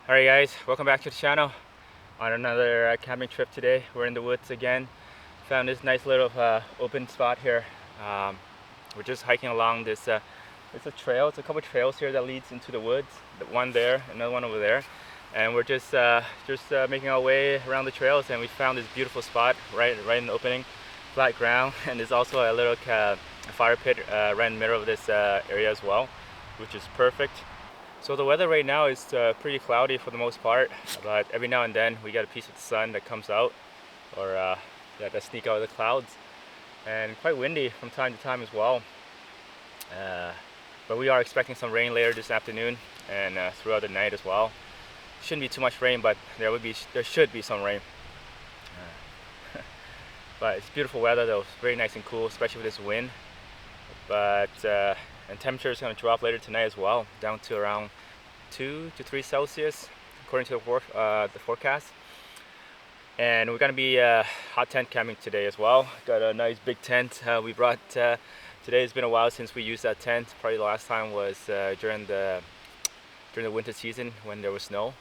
Alright guys, welcome back to the channel. On another camping trip today. We're in the woods again. Found this nice little open spot here. We're just hiking along this, it's a trail, it's a couple trails here that leads into the woods. The one there, another one over there. And we're just making our way around the trails, and we found this beautiful spot right in the opening, flat ground. And there's also a little fire pit right in the middle of this area as well, which is perfect. So the weather right now is pretty cloudy for the most part, but every now and then we get a piece of the sun that comes out, or that sneak out of the clouds, and quite windy from time to time as well. But we are expecting some rain later this afternoon and throughout the night as well. Shouldn't be too much rain, but there should be some rain. But it's beautiful weather though, it's very nice and cool, especially with this wind. But and temperature is going to drop later tonight as well, down to around 2 to 3 Celsius according to the forecast. And we're going to be hot tent camping today as well. Got a nice big tent we brought today. It's been a while since we used that tent. Probably the last time was during the winter season when there was snow.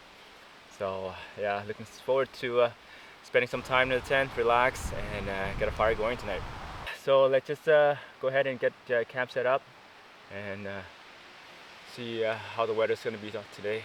So yeah, looking forward to spending some time in the tent, relax, and get a fire going tonight. So let's just go ahead and get camp set up and see how the weather's going to be today.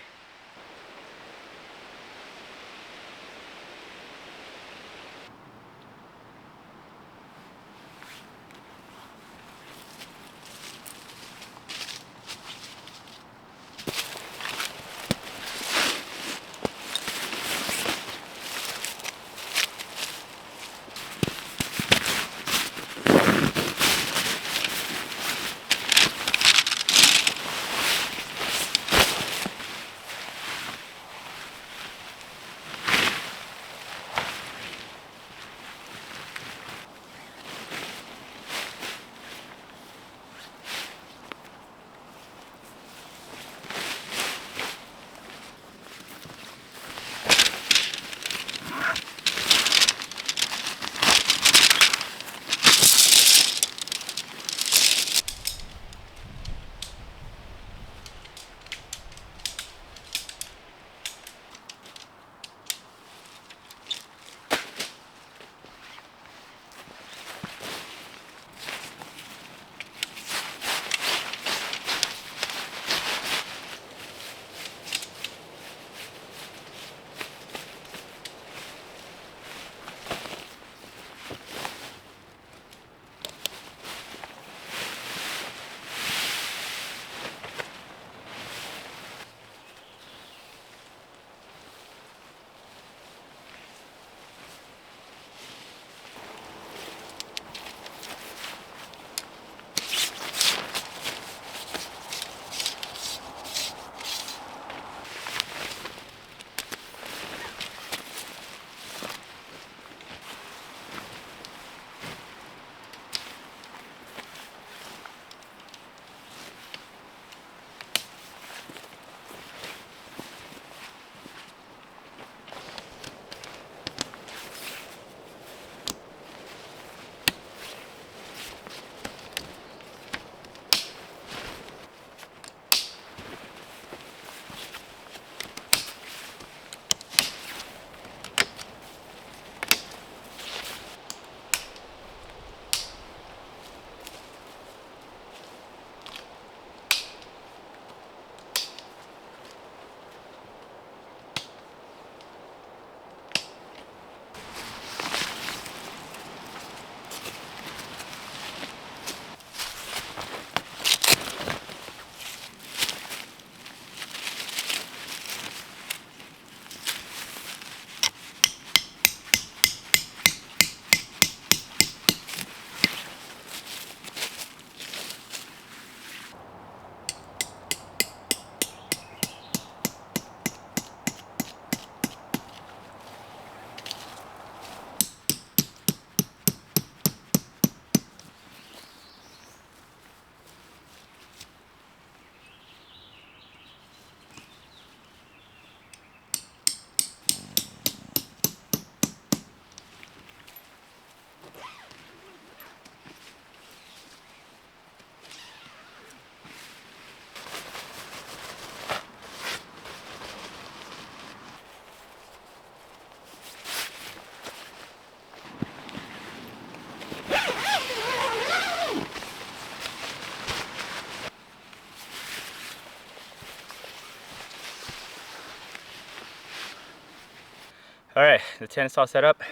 All right, the tent is all set up.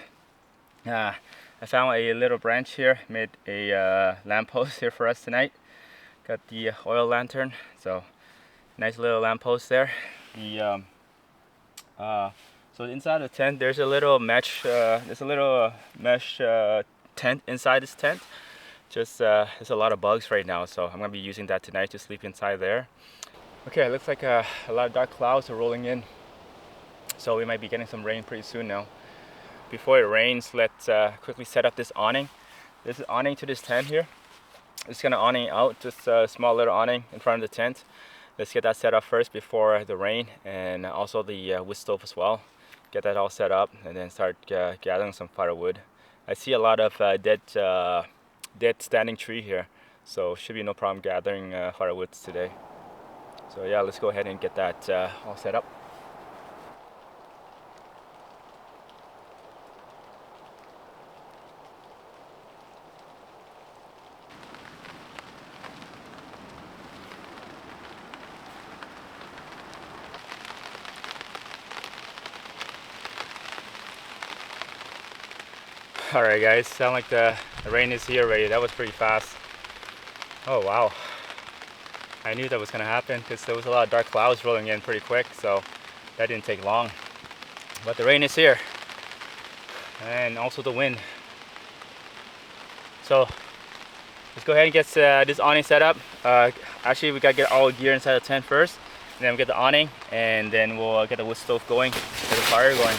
I found a little branch here, made a lamppost here for us tonight. Got the oil lantern, so nice little lamppost there. The so inside the tent, there's a little mesh. Mesh tent inside this tent. Just there's a lot of bugs right now, so I'm gonna be using that tonight to sleep inside there. Okay, it looks like a lot of dark clouds are rolling in, so we might be getting some rain pretty soon now. Before it rains, let's quickly set up this awning. This is awning to this tent here. It's gonna awning out, just a small little awning in front of the tent. Let's get that set up first before the rain, and also the wood stove as well. Get that all set up and then start gathering some firewood. I see a lot of dead standing tree here, so should be no problem gathering firewoods today. So yeah, let's go ahead and get that all set up. Alright guys, sound like the rain is here already. That was pretty fast. Oh wow. I knew that was going to happen because there was a lot of dark clouds rolling in pretty quick, so that didn't take long. But the rain is here. And also the wind. So let's go ahead and get this awning set up. Actually, we got to get all gear inside the tent first. And then we get the awning, and then we'll get the wood stove going, get the fire going.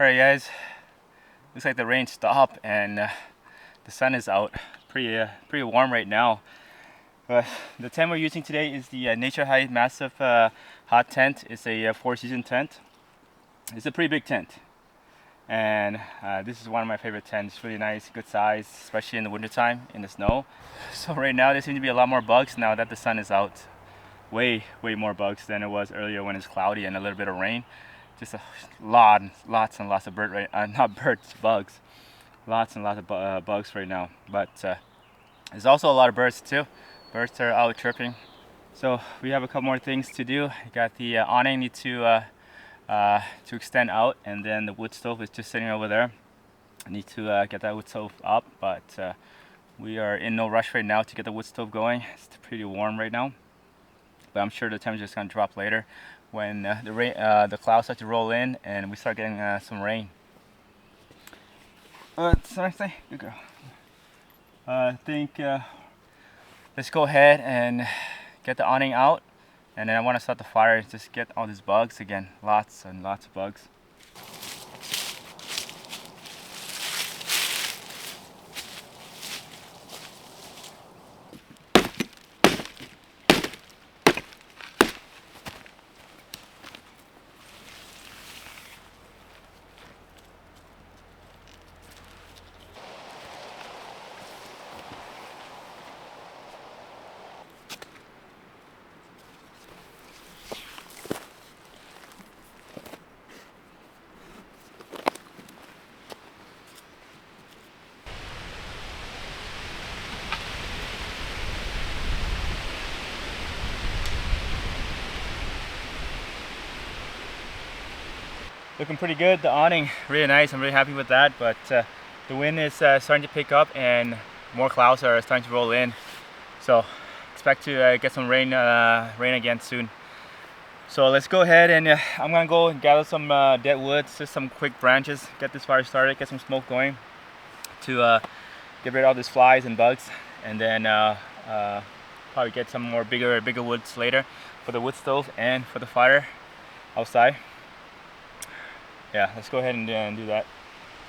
Alright guys, looks like the rain stopped and the sun is out. Pretty warm right now. The tent we're using today is the Nature High Massive Hot Tent. It's a 4-season tent. It's a pretty big tent. And this is one of my favorite tents. It's really nice, good size, especially in the wintertime in the snow. So right now there seem to be a lot more bugs now that the sun is out. Way more bugs than it was earlier when it's cloudy and a little bit of rain. Just lots and lots of bugs. Lots and lots of bugs right now. But there's also a lot of birds too. Birds are out chirping. So we have a couple more things to do. We got the awning need to extend out, and then the wood stove is just sitting over there. I need to get that wood stove up, but we are in no rush right now to get the wood stove going. It's pretty warm right now, but I'm sure the temperature is going to drop later when the clouds start to roll in and we start getting some rain. Seriously, good girl. I think let's go ahead and get the awning out, and then I want to start the fire. Just get all these bugs again. Lots and lots of bugs. looking pretty good. The awning, really nice. I'm really happy with that. But the wind is starting to pick up and more clouds are starting to roll in. So expect to get some rain again soon. So let's go ahead and I'm gonna go and gather some dead wood, just some quick branches, get this fire started, get some smoke going to get rid of all these flies and bugs, and then probably get some more bigger woods later for the wood stove and for the fire outside. Yeah, let's go ahead and do that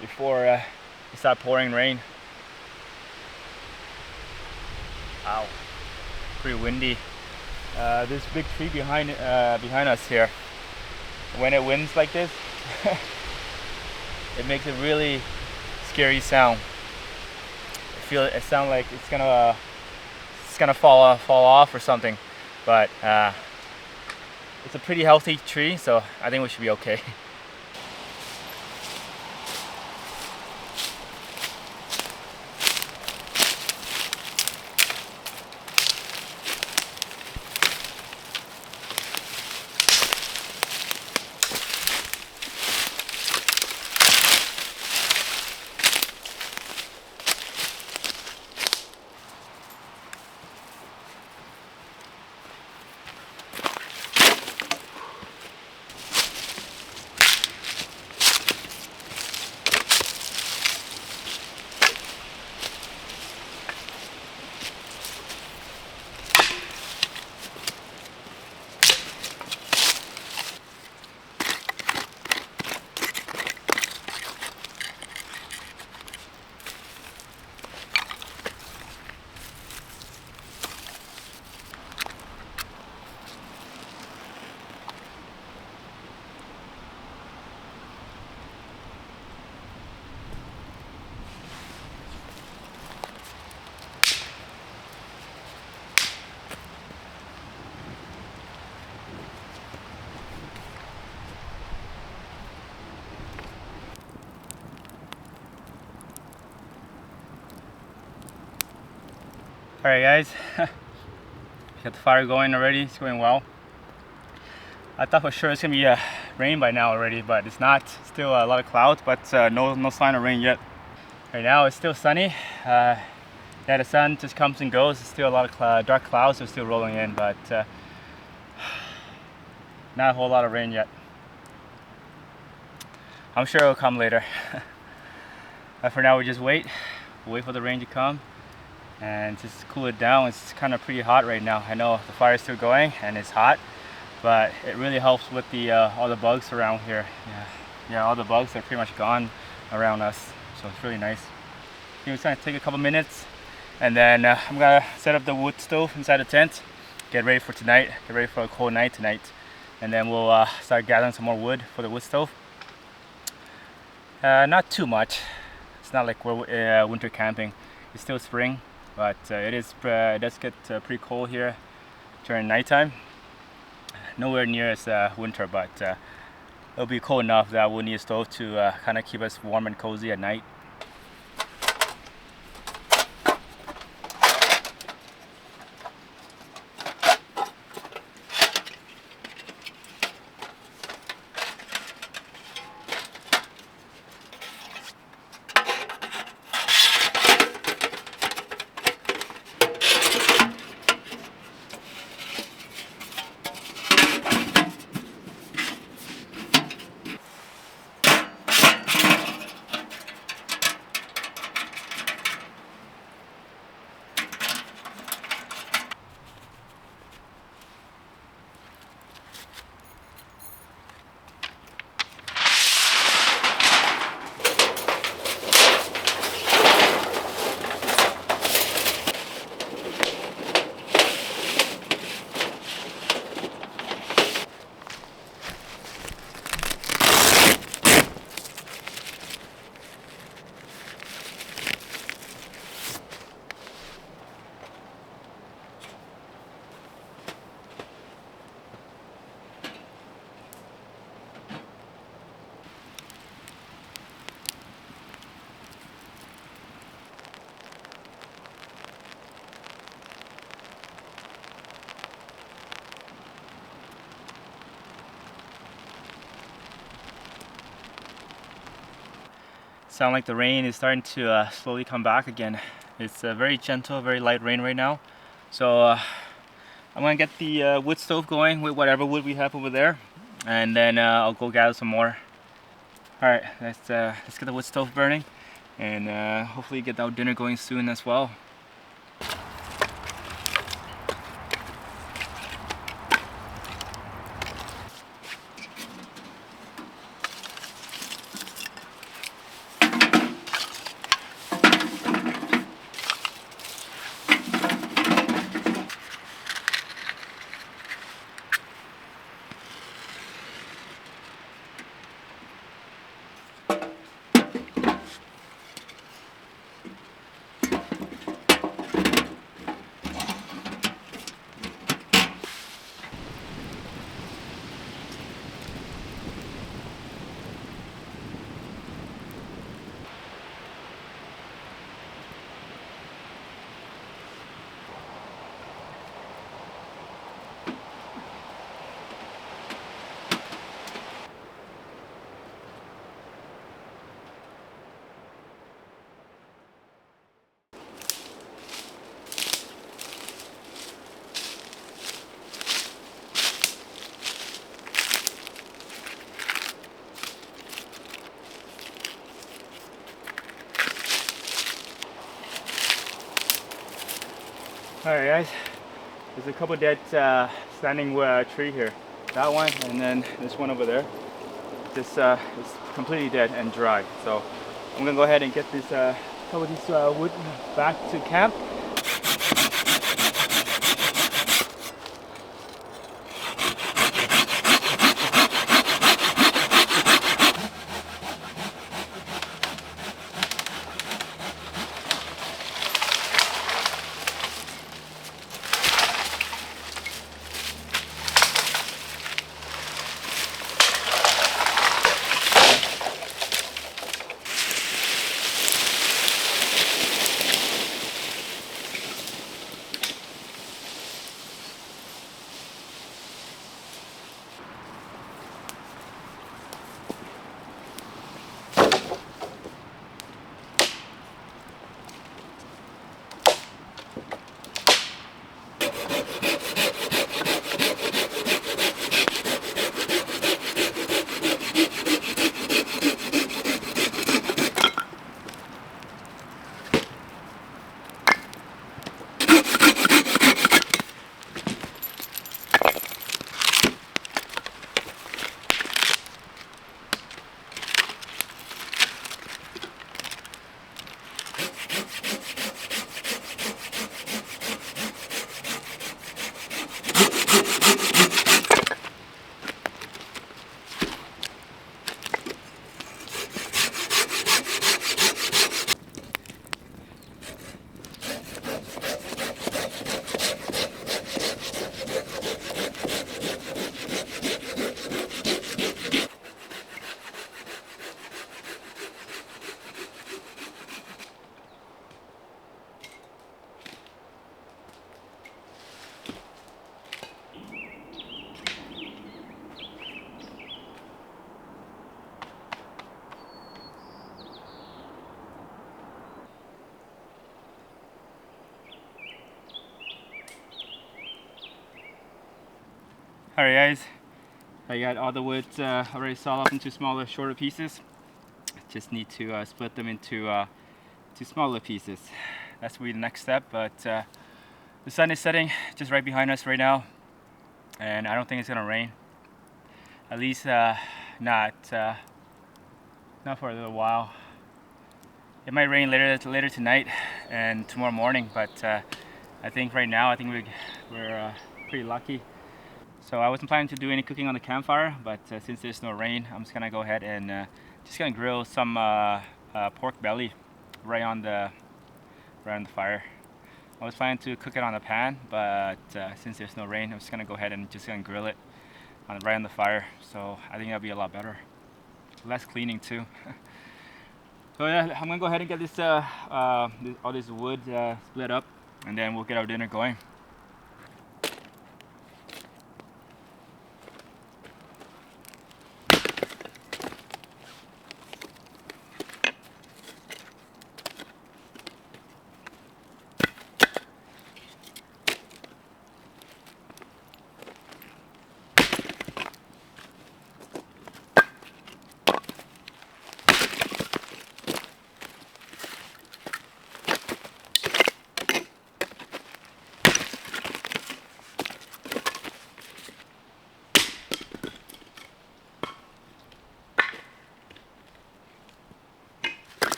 before it starts pouring rain. Wow, pretty windy. This big tree behind us here, when it winds like this, it makes a really scary sound. It sounds like it's gonna fall off or something, but it's a pretty healthy tree, so I think we should be okay. Alright guys, got the fire going already, it's going well. I thought for sure it's going to be rain by now already, but it's not. Still a lot of clouds, but no sign of rain yet. Right now it's still sunny. Yeah, the sun just comes and goes. There's still a lot of dark clouds are still rolling in, but not a whole lot of rain yet. I'm sure it'll come later. But for now we just wait for the rain to come and just cool it down. It's kind of pretty hot right now. I know the fire is still going and it's hot, but it really helps with the all the bugs around here. Yeah, all the bugs are pretty much gone around us, so it's really nice. It's gonna take a couple minutes, and then I'm gonna set up the wood stove inside the tent, get ready for tonight, get ready for a cold night tonight, and then we'll start gathering some more wood for the wood stove. Not too much. It's not like we're winter camping. It's still spring, but it does get pretty cold here during nighttime. Nowhere near as winter, but it'll be cold enough that we'll need a stove to kind of keep us warm and cozy at night. sound like the rain is starting to slowly come back again. It's very gentle, very light rain right now. So I'm gonna get the wood stove going with whatever wood we have over there, and then I'll go gather some more. All right, let's get the wood stove burning, and hopefully get our dinner going soon as well. Alright guys, there's a couple dead standing tree here. That one and then this one over there. This is completely dead and dry. So I'm gonna go ahead and get this couple of these wood back to camp. Alright guys, I got all the wood already sawed up into smaller, shorter pieces. Just need to split them into smaller pieces. That's will be the next step, but the sun is setting just right behind us right now, and I don't think it's gonna rain. At least not for a little while. It might rain later tonight and tomorrow morning, but I think right now we're pretty lucky. So I wasn't planning to do any cooking on the campfire, but since there's no rain, I'm just gonna go ahead and just gonna grill some pork belly right on the fire. I was planning to cook it on a pan, but since there's no rain, I'm just gonna go ahead and just gonna grill it right on the fire. So I think that'll be a lot better. Less cleaning too. So yeah, I'm gonna go ahead and get this all this wood split up, and then we'll get our dinner going.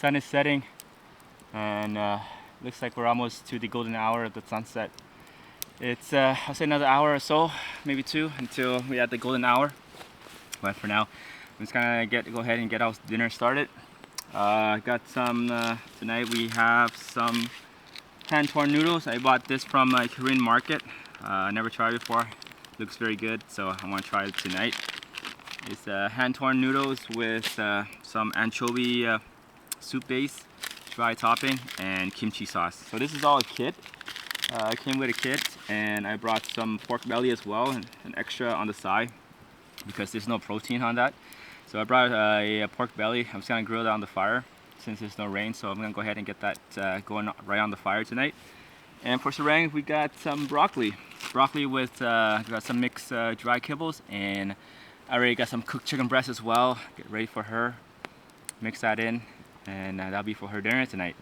sun is setting, and looks like we're almost to the golden hour of the sunset. It's I'll say another hour or so, maybe 2, until we at the golden hour. But for now, I'm just gonna go ahead and get our dinner started. Got some tonight. We have some hand-torn noodles. I bought this from a Korean market. I never tried it before. Looks very good, so I want to try it tonight. It's hand-torn noodles with some anchovy soup base, dry topping, and kimchi sauce. So this is all a kit. It came with a kit, and I brought some pork belly as well, and an extra on the side because there's no protein on that. So I brought a pork belly. I'm just gonna grill that on the fire since there's no rain. So I'm gonna go ahead and get that going right on the fire tonight. And for sarang, we got some broccoli. Broccoli with got some mixed dry kibbles, and I already got some cooked chicken breast as well. Get ready for her. Mix that in, and that'll be for her dinner tonight.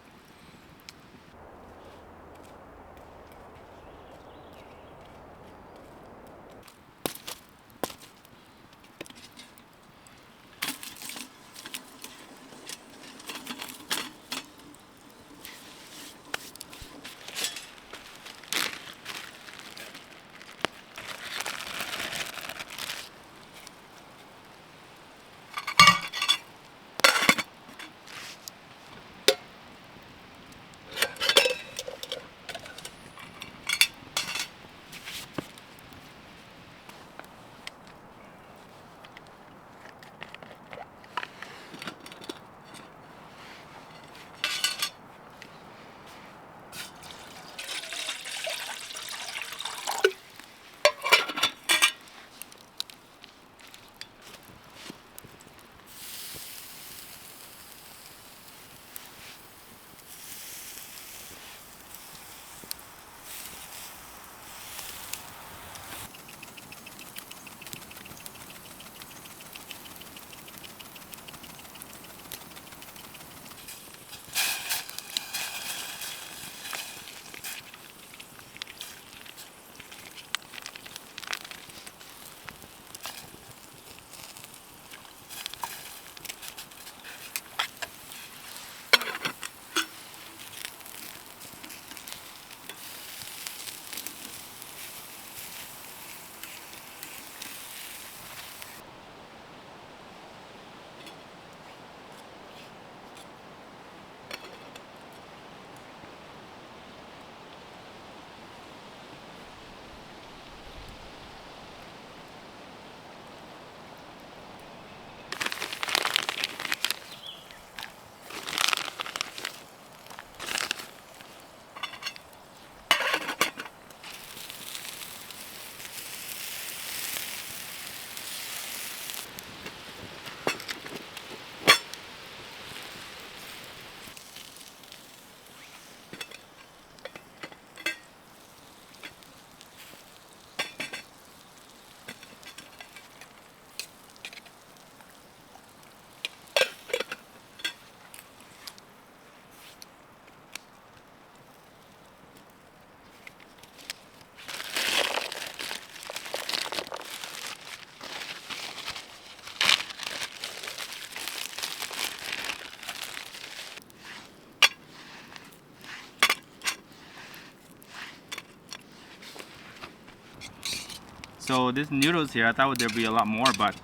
So this noodles here, I thought there'd be a lot more, but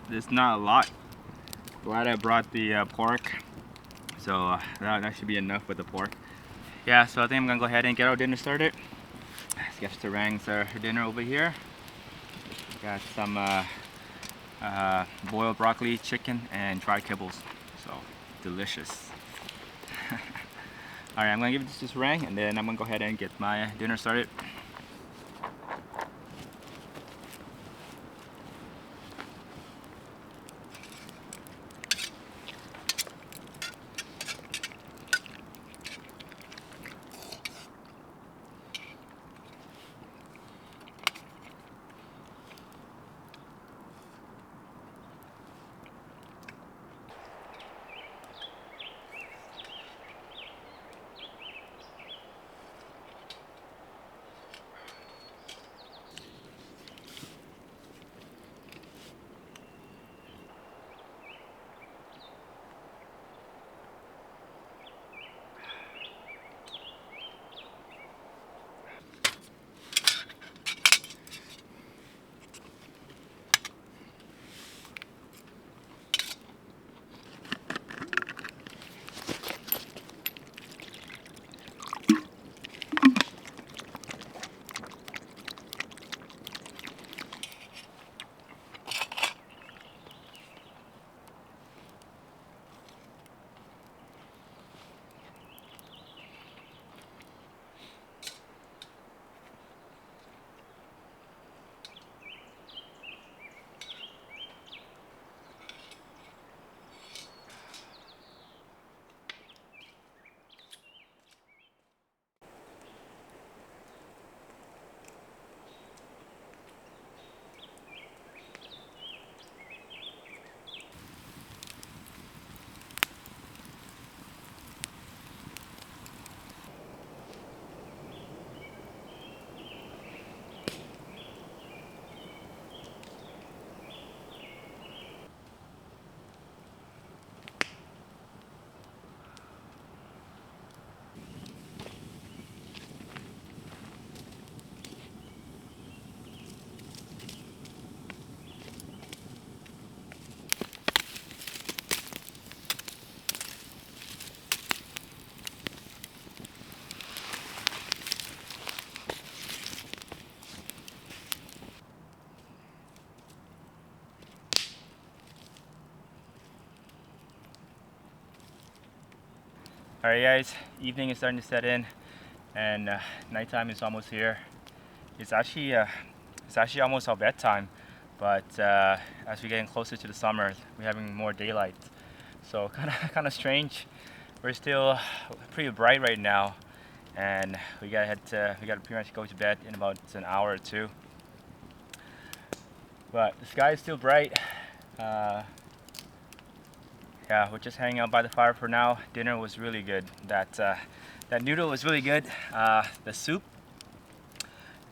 there's not a lot. Glad I brought the pork, so that should be enough with the pork. Yeah, so I think I'm gonna go ahead and get our dinner started. Let's get Sarang's her dinner over here. Got some boiled broccoli, chicken, and dried kibbles. So delicious. Alright, I'm gonna give this to Sarang, and then I'm gonna go ahead and get my dinner started. Alright guys, evening is starting to set in and nighttime is almost here. It's actually almost our bedtime, but as we're getting closer to the summer, we're having more daylight. So kind of strange. We're still pretty bright right now, and we gotta pretty much go to bed in about an hour or two. But the sky is still bright. Yeah, we're just hanging out by the fire for now. Dinner was really good. That noodle was really good. The soup,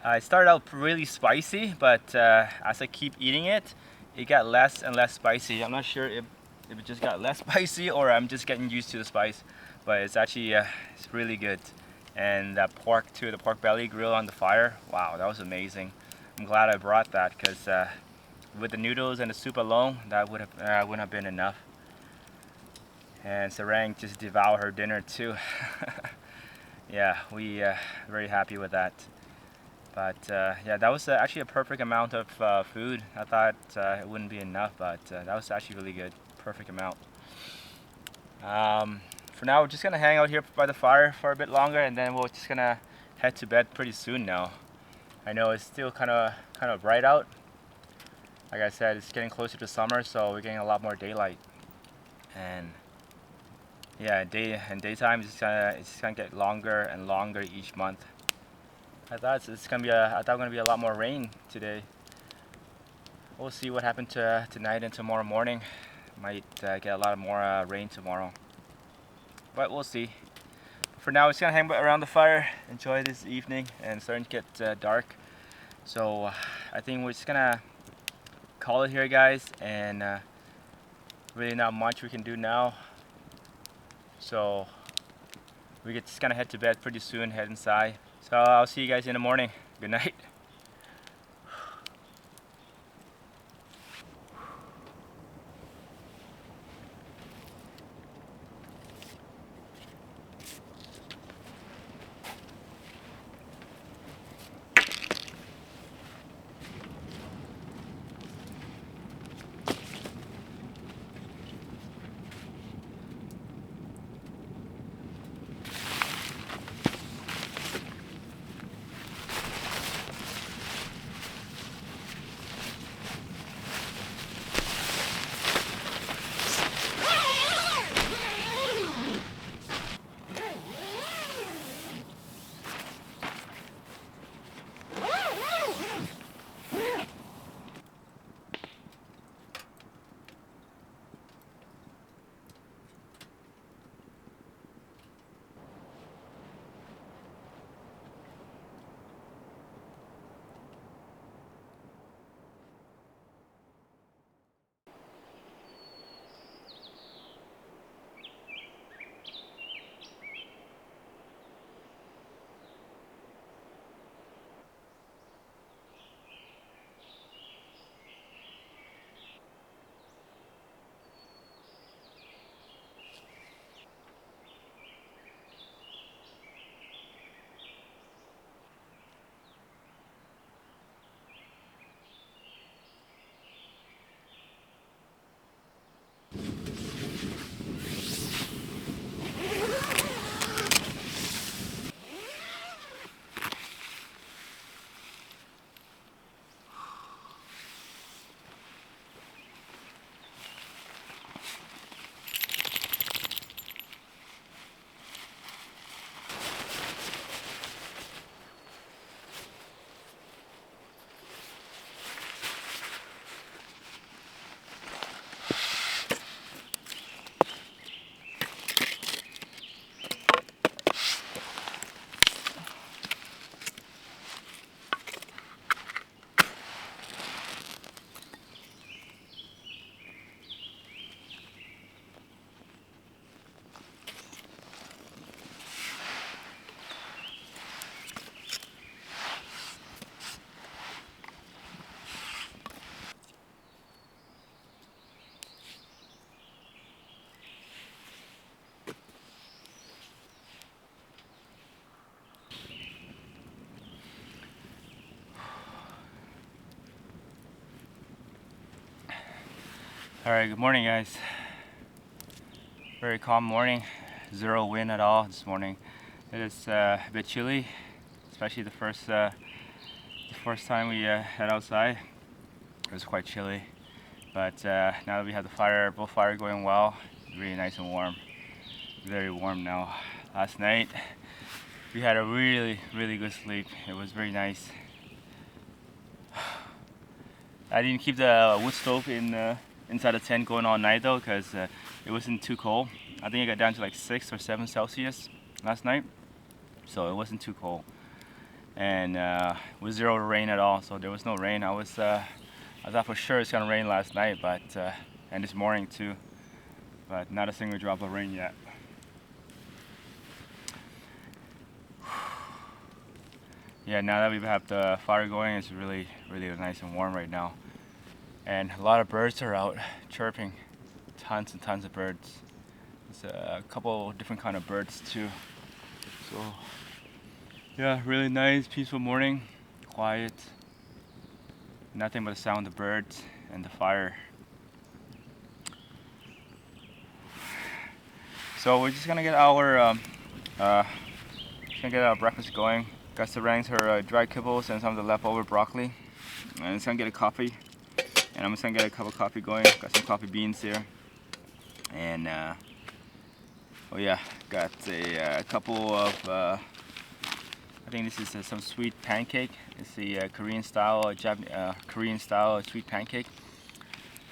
it started out really spicy, but as I keep eating it, it got less and less spicy. I'm not sure if it just got less spicy or I'm just getting used to the spice, but it's actually it's really good. And that pork too, the pork belly grilled on the fire. Wow, that was amazing. I'm glad I brought that because with the noodles and the soup alone, that wouldn't have been enough. And Sarang just devoured her dinner too. Yeah, we very happy with that. But yeah, that was actually a perfect amount of food. I thought it wouldn't be enough, but that was actually really good. Perfect amount. For now, we're just gonna hang out here by the fire for a bit longer, and then we're just gonna head to bed pretty soon now. I know it's still kind of bright out. Like I said, it's getting closer to summer, so we're getting a lot more daylight. And yeah, daytime is it's gonna get longer and longer each month. I thought gonna be a lot more rain today. We'll see what happens tonight and tomorrow morning. Might get a lot more rain tomorrow, but we'll see. For now, it's gonna hang around the fire, enjoy this evening, and it's starting to get dark. So I think we're just gonna call it here, guys, and really not much we can do now. So we just gonna head to bed pretty soon, head inside. So I'll see you guys in the morning. Good night. Alright, good morning guys. Very calm morning. zero wind at all this morning. It is a bit chilly, especially the first time we head outside. It was quite chilly, but now that we have the both fire going well, really nice and warm. Very warm now. Last night we had a really good sleep. It was very nice. I didn't keep the wood stove inside the tent going all night though, because it wasn't too cold. I think it got down to like 6 or 7 Celsius last night, so it wasn't too cold. And with zero rain at all, so there was no rain. I thought for sure it's gonna rain last night, but and this morning too, but not a single drop of rain yet. Yeah, now that we have the fire going, it's really nice and warm right now. And a lot of birds are out chirping. Tons and tons of birds. There's a couple different kind of birds too. So yeah, really nice, peaceful morning. Quiet. Nothing but the sound of the birds and the fire. So we're just gonna get our breakfast going. Got Sarangs her dry kibbles and some of the leftover broccoli. And I'm just gonna get a coffee. And I'm just gonna get a cup of coffee going. Got some coffee beans here. And oh yeah, got a couple of I think this is some sweet pancake. It's the Korean style sweet pancake.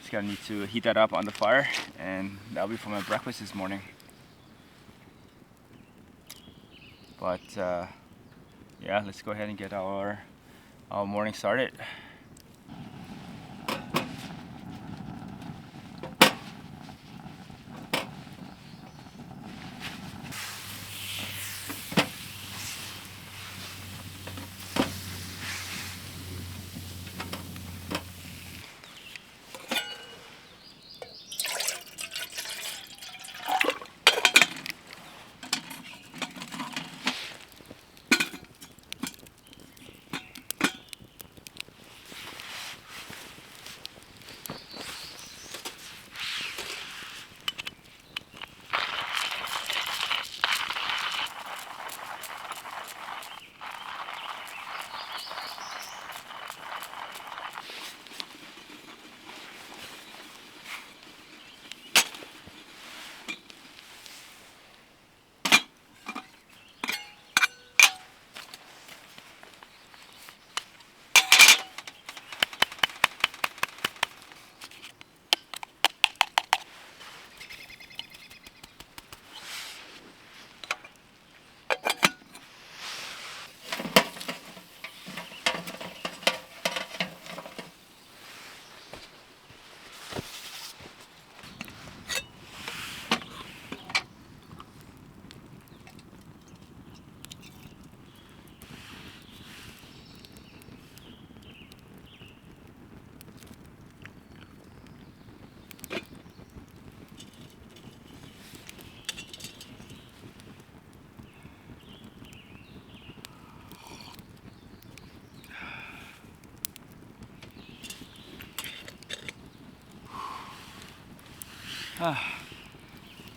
Just gonna need to heat that up on the fire, and that'll be for my breakfast this morning. But yeah, let's go ahead and get our morning started.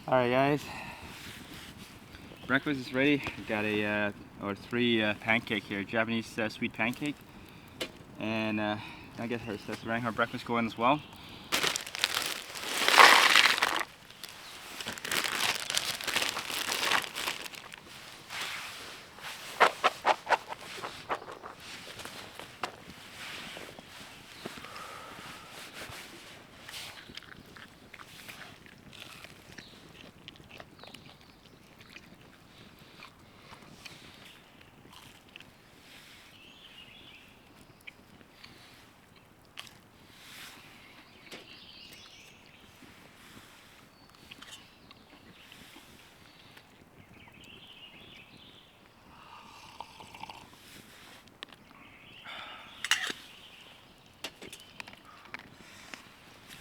Alright guys, breakfast is ready. We got a three pancake here, Japanese sweet pancake, and I guess her breakfast going as well.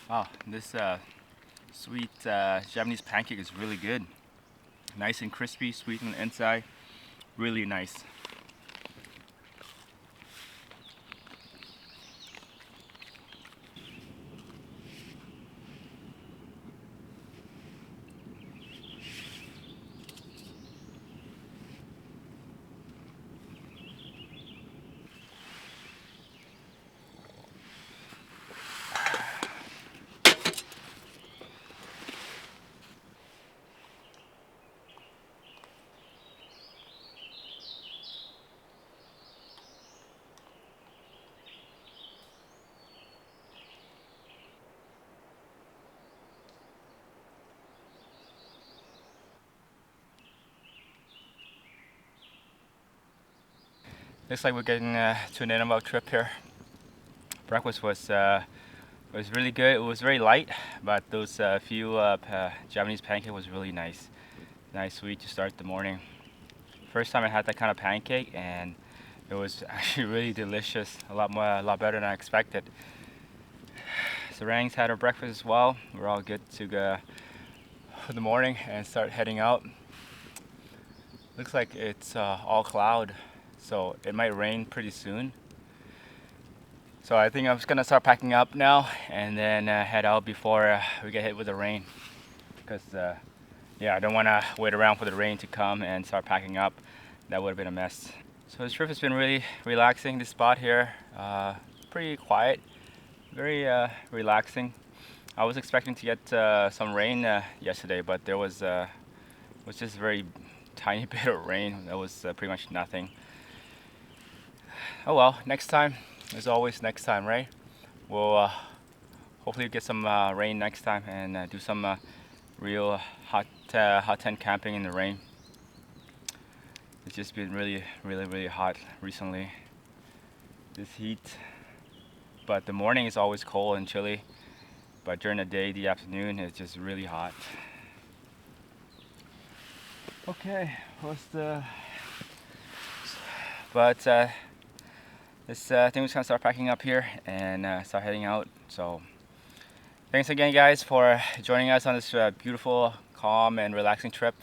Wow, this sweet Japanese pancake is really good. Nice and crispy, sweet on the inside. Really nice. Looks like we're getting to an end of our trip here. Breakfast was really good. It was very light, but those few Japanese pancake was really nice. Nice sweet to start the morning. First time I had that kind of pancake, and it was actually really delicious. A lot better than I expected. Sarangs had our breakfast as well. We're all good to go for the morning and start heading out. Looks like it's all cloud, so it might rain pretty soon. So I think I'm just gonna start packing up now and then head out before we get hit with the rain. Because yeah, I don't want to wait around for the rain to come and start packing up. That would have been a mess. So this trip has been really relaxing. This spot here, pretty quiet, very relaxing. I was expecting to get some rain yesterday, but there was just very tiny bit of rain. That was pretty much nothing. Oh well, next time. As always, next time, right? We'll hopefully get some rain next time and do some real hot tent camping in the rain. It's just been really hot recently. This heat. But the morning is always cold and chilly. But during the day, the afternoon, it's just really hot. Okay, but this I think we're just gonna start packing up here and start heading out. So thanks again, guys, for joining us on this beautiful, calm, and relaxing trip.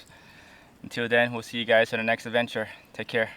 Until then, we'll see you guys on the next adventure. Take care.